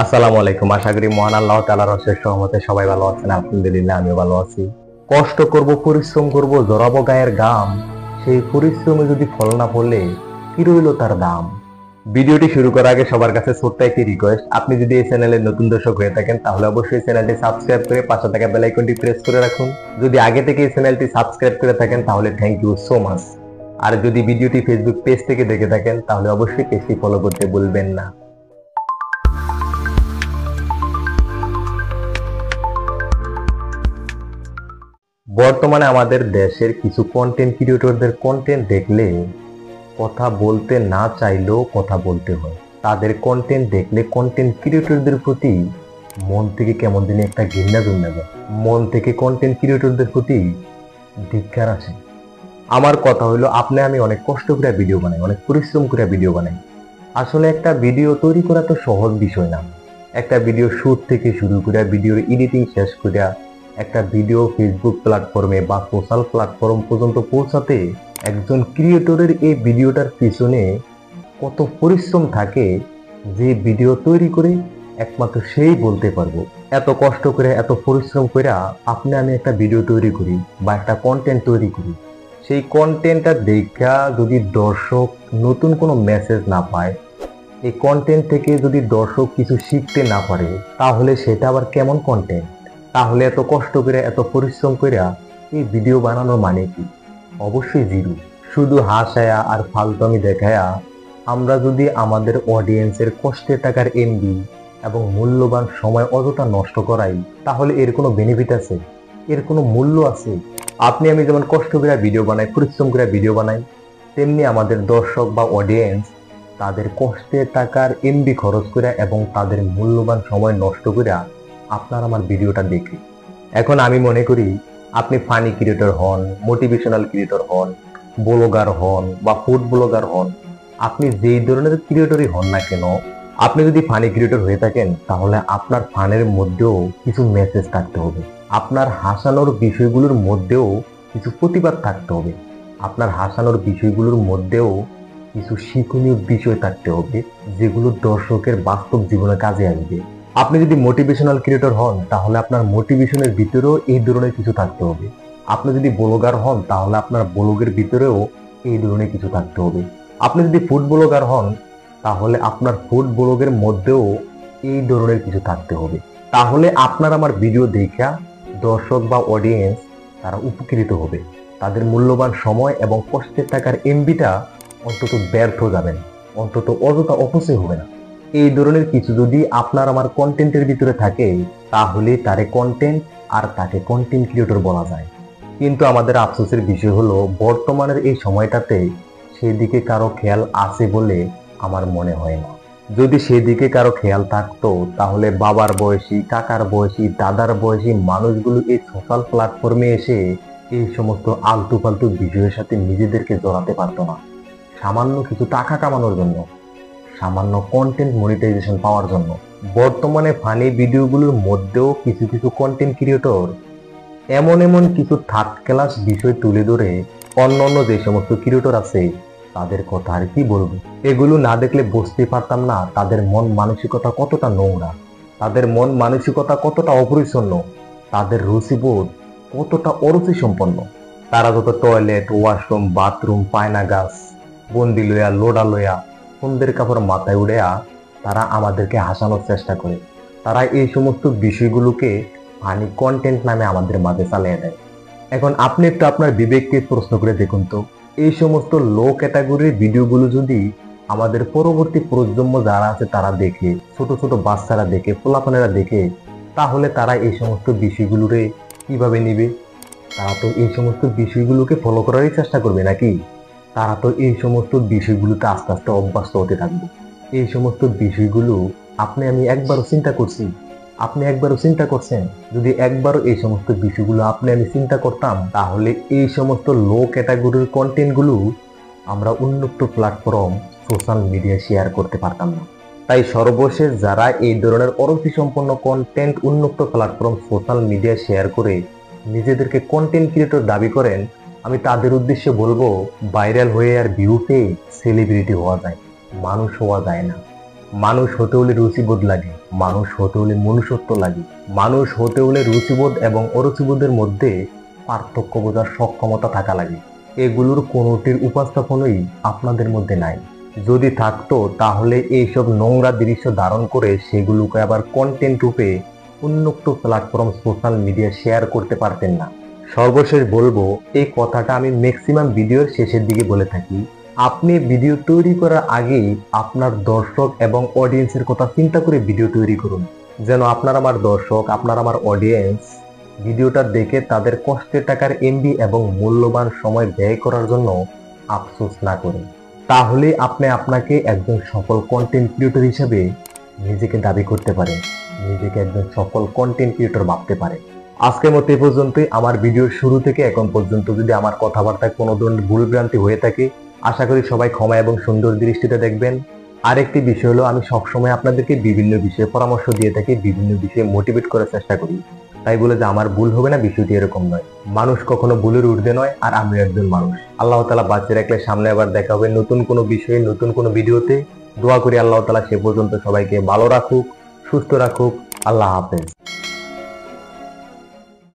আসসালামু আলাইকুম। আশা করি মহান আল্লাহ তাআলার অশেষ রহমতে সবাই ভালো আছেন। আলহামদুলিল্লাহ আমিও ভালো আছি। কষ্ট করব, পরিশ্রম করব, জড়াবো গায়ের ঘাম, সেই পরিশ্রমে যদি ফল না পড়লে কি রইল তার দাম। ভিডিওটি শুরু করার আগে সবার কাছে ছোট্ট একটি রিকোয়েস্ট, আপনি যদি এই চ্যানেলের নতুন দর্শক হয়ে থাকেন তাহলে অবশ্যই চ্যানেলটি সাবস্ক্রাইব করে পাশে থাকা বেল আইকনটি প্রেস করে রাখুন। যদি আগে থেকে এই চ্যানেলটি সাবস্ক্রাইব করে থাকেন তাহলে থ্যাংক ইউ সো মাচ। আর যদি ভিডিওটি ফেসবুক পেজ থেকে দেখে থাকেন তাহলে অবশ্যই পেজটি ফলো করতে ভুলবেন না। বর্তমানে আমাদের দেশের কিছু কন্টেন্ট ক্রিয়েটরদের কন্টেন্ট দেখলে কথা বলতে না চাইলেও কথা বলতে হয়। তাদের কন্টেন্ট দেখলে কন্টেন্ট ক্রিয়েটরদের প্রতি মন থেকে কেমন দিনে একটা ঘৃণা জন্মে যায়। মন থেকে কন্টেন্ট ক্রিয়েটরদের প্রতি ধিক্কার আসে। আমার কথা হলো, আপনি আমি অনেক কষ্ট করে ভিডিও বানাই, অনেক পরিশ্রম করে ভিডিও বানাই। আসলে একটা ভিডিও তৈরি করা তো সহজ বিষয় না। একটা ভিডিও শুট থেকে শুরু করে ভিডিওর এডিটিং শেষ করে একটা ভিডিও ফেসবুক প্ল্যাটফর্মে বা সোশ্যাল প্ল্যাটফর্ম পর্যন্ত পৌঁছাতে একজন ক্রিয়েটরের এই ভিডিওটার পিছনে কত পরিশ্রম থাকে, যে ভিডিও তৈরি করে একমাত্র সেই বলতে পারবো। এত কষ্ট করে এত পরিশ্রম করে আপনি আমি একটা ভিডিও তৈরি করি বা একটা কন্টেন্ট তৈরি করি, সেই কন্টেন্টটা দেখা যদি দর্শক নতুন কোনো মেসেজ না পায়, এই কন্টেন্ট থেকে যদি দর্শক কিছু শিখতে না পারে, তাহলে সেটা আবার কেমন কন্টেন্ট? তাহলে এত কষ্ট করে এত পরিশ্রম করে এই ভিডিও বানানোর মানে কি? অবশ্যই জিরো। শুধু হাসায়া আর ফালতুমি দেখায়া আমরা যদি আমাদের অডিয়েন্সের কষ্টের টাকার এমবি এবং মূল্যবান সময় অযথা নষ্ট করাই, তাহলে এর কোনো বেনিফিট আছে? এর কোনো মূল্য আছে? আপনি আমি যেমন কষ্ট করে ভিডিও বানাই, পরিশ্রম করে ভিডিও বানাই, তেমনি আমাদের দর্শক বা অডিয়েন্স তাদের কষ্টের টাকার এমবি খরচ করে এবং তাদের মূল্যবান সময় নষ্ট করে আপনার আমার ভিডিওটা দেখে। এখন আমি মনে করি, আপনি ফানি ক্রিয়েটর হন, মোটিভেশনাল ক্রিয়েটর হন, ব্লগার হন বা ফুড ব্লগার হন, আপনি যেই ধরনের ক্রিয়েটরই হন না কেন, আপনি যদি ফানি ক্রিয়েটর হয়ে থাকেন তাহলে আপনার ফানের মধ্যেও কিছু মেসেজ থাকতে হবে। আপনার হাসানোর বিষয়গুলোর মধ্যেও কিছু প্রতিবাদ থাকতে হবে। আপনার হাসানোর বিষয়গুলোর মধ্যেও কিছু শিক্ষণীয় বিষয় থাকতে হবে, যেগুলো দর্শকের বাস্তব জীবনে কাজে আসবে। আপনি যদি মোটিভেশনাল ক্রিয়েটর হন তাহলে আপনার মোটিভেশনের ভিতরেও এই ধরনের কিছু থাকতে হবে। আপনি যদি ব্লগার হন তাহলে আপনার ব্লগের ভিতরেও এই ধরনের কিছু থাকতে হবে। আপনি যদি ফুড ব্লগার হন তাহলে আপনার ফুড ব্লগের মধ্যেও এই ধরনের কিছু থাকতে হবে। তাহলে আপনার আমার ভিডিও দেখা দর্শক বা অডিয়েন্স তারা উপকৃত হবে। তাদের মূল্যবান সময় এবং কষ্টের টাকার এমবিটা অন্তত ব্যর্থ যাবেন, অন্তত অযথা অপচয় হবে না। এই ধরনের কিছু যদি আপনার আমার কন্টেন্টের ভিতরে থাকে, তাহলে তারে কন্টেন্ট আর তাকে কন্টেন্ট ক্রিয়েটর বলা যায়। কিন্তু আমাদের আফসোসের বিষয় হলো, বর্তমানের এই সময়টাতে সেদিকে কারো খেয়াল আছে বলে আমার মনে হয় না। যদি সেদিকে কারো খেয়াল থাকতো তাহলে বাবার বয়সী, কাকার বয়সী, দাদার বয়সী মানুষগুলো এই সোশ্যাল প্ল্যাটফর্মে এসে এই সমস্ত আলতু ফালতু বিষয়ের সাথে নিজেদেরকে জড়াতে পারতো না। সামান্য কিছু টাকা কামানোর জন্য, সামান্য কন্টেন্ট মনিটাইজেশন পাওয়ার জন্য। বর্তমানে ফানি ভিডিওগুলোর মধ্যেও কিছু কিছু কন্টেন্ট ক্রিয়েটর এমন এমন কিছু থার্ড ক্লাস বিষয় তুলে ধরে অন্য অন্য যে সমস্ত ক্রিয়েটর আছে তাদের কথা আর কি বলবো। এগুলো না দেখলে বুঝতে পারতাম না তাদের মন মানসিকতা কতটা নোংরা, তাদের মন মানসিকতা কতটা অপরিচ্ছন্ন, তাদের রুচিবোধ কতটা অরুচি সম্পন্ন। তারা যত টয়লেট, ওয়াশরুম, বাথরুম, পায়না গাছ, বন্দি লইয়া, লোডা লইয়া, সুন্দর কাপড় মাথায় উড়েয়া তারা আমাদেরকে হাসানোর চেষ্টা করে। তারা এই সমস্ত বিষয়গুলোকে ফানি কন্টেন্ট নামে আমাদের মাঝে চালিয়ে দেয়। এখন আপনি একটু আপনার বিবেককে প্রশ্ন করে দেখুন তো, এই সমস্ত লো ক্যাটাগরির ভিডিওগুলো যদি আমাদের পরবর্তী প্রজন্ম যারা আছে তারা দেখে, ছোট ছোট বাচ্চারা দেখে, পোলাপানেরা দেখে, তাহলে তারা এই সমস্ত বিষয়গুলোরে কিভাবে নিবে? তারা তো এই সমস্ত বিষয়গুলোকে ফলো করারই চেষ্টা করবে নাকি? তারা তো এই সমস্ত বিষয়গুলোতে আস্তে আস্তে অভ্যস্ত হতে থাকবে। এই সমস্ত বিষয়গুলো আপনি আমি একবারও চিন্তা করছি? আপনি একবারও চিন্তা করছেন? যদি একবারও এই সমস্ত বিষয়গুলো আপনি আমি চিন্তা করতাম, তাহলে এই সমস্ত লো ক্যাটাগরির কন্টেন্টগুলো আমরা উন্মুক্ত প্ল্যাটফর্ম সোশ্যাল মিডিয়া শেয়ার করতে পারতাম না। তাই সর্বশেষ যারা এই ধরনের অরুচি সম্পন্ন কন্টেন্ট উন্মুক্ত প্ল্যাটফর্ম সোশ্যাল মিডিয়া শেয়ার করে নিজেদেরকে কন্টেন্ট ক্রিয়েটর দাবি করেন, আমি তাদের উদ্দেশ্যে বলবো, ভাইরাল হয়ে আর ভিউ পেয়ে সেলিব্রিটি হওয়া যায়, মানুষ হওয়া যায় না। মানুষ হতে হলে রুচিবোধ লাগে, মানুষ হতে হলে মনুষ্যত্ব লাগে। মানুষ হতে হলে রুচিবোধ এবং অরুচিবোধের মধ্যে পার্থক্য বোঝার সক্ষমতা থাকা লাগে। এগুলোর কোনোটির উপস্থাপনই আপনাদের মধ্যে নাই। যদি থাকতো তাহলে এইসব নোংরা দৃশ্য ধারণ করে সেগুলোকে আবার কন্টেন্ট রূপে উন্মুক্ত প্ল্যাটফর্ম সোশ্যাল মিডিয়া শেয়ার করতে পারতেন না। সর্বশেষ বলবো, এই কথাটা আমি ম্যাক্সিমাম ভিডিওর শেষের দিকে বলে থাকি, আপনি ভিডিও তৈরি করার আগেই আপনার দর্শক এবং অডিয়েন্সের কথা চিন্তা করে ভিডিও তৈরি করুন, যেন আপনার আমার দর্শক, আপনার আমার অডিয়েন্স ভিডিওটা দেখে তাদের কষ্টের টাকার এমবি এবং মূল্যবান সময় ব্যয় করার জন্য আফসোস না করে। তাহলে আপনি আপনাকে একজন সফল কন্টেন্ট ক্রিয়েটর হিসেবে নিজেকে দাবি করতে পারেন, নিজেকে একজন সফল কন্টেন্ট ক্রিয়েটর ভাবতে পারেন। আজকের মতো এই পর্যন্তই। আমার ভিডিওর শুরু থেকে এখন পর্যন্ত যদি আমার কথাবার্তায় কোনো ধরনের ভুলভ্রান্তি হয়ে থাকে, আশা করি সবাই ক্ষমা এবং সুন্দর দৃষ্টিতে দেখবেন। আরেকটি বিষয় হলো, আমি সবসময় আপনাদেরকে বিভিন্ন বিষয়ে পরামর্শ দিয়ে থাকি, বিভিন্ন বিষয়ে মোটিভেট করার চেষ্টা করি। তাই বলে যে আমার ভুল হবে না, বিষয়টি এরকম নয়। মানুষ কখনো ভুলের ঊর্ধ্বে নয়, আর আমি একজন মানুষ। আল্লাহ তাআলা বাঁচিয়ে রাখলে সামনে আবার দেখা হবে নতুন কোনো বিষয়ে, নতুন কোনো ভিডিওতে। দোয়া করি আল্লাহ তাআলা সে পর্যন্ত সবাইকে ভালো রাখুক, সুস্থ রাখুক। আল্লাহ হাফেজ।